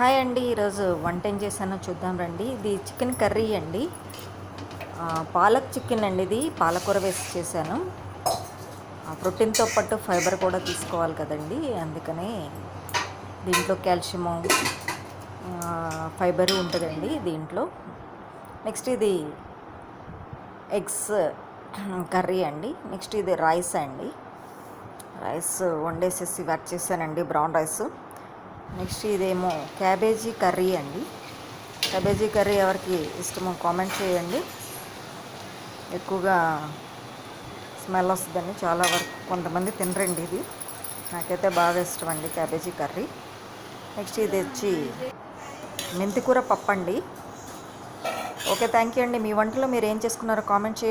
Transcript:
Hi అండి. ఈరోజు వంట ఏం చేశానో చూద్దాం రండి. ఇది చికెన్ కర్రీ అండి. పాలక్ చికెన్ అండి. ఇది పాలకూర వేసి చేశాను. ప్రోటీన్తో పాటు ఫైబర్ కూడా తీసుకోవాలి కదండి, అందుకనే దీంట్లో కాల్షియము ఫైబరు ఉంటుందండి దీంట్లో. నెక్స్ట్ ఇది ఎగ్స్ కర్రీ అండి. నెక్స్ట్ ఇది రైస్ అండి. రైస్ వండేసేసి వర్క్ చేశానండి, బ్రౌన్ రైస్. నెక్స్ట్ ఇదేమో క్యాబేజీ కర్రీ అండి. క్యాబేజీ కర్రీ ఎవరికి ఇష్టమో కామెంట్ చేయండి. ఎక్కువగా స్మెల్ వస్తుందని చాలా వరకు కొంతమంది తినరండి ఇది. నాకైతే బాగా ఇష్టం అండి క్యాబేజీ కర్రీ. నెక్స్ట్ ఇది వచ్చి మెంతికూర పప్పు అండి. ఓకే, థ్యాంక్ యూ అండి. మీ వంటలో మీరు ఏం చేసుకున్నారో కామెంట్ చేయండి.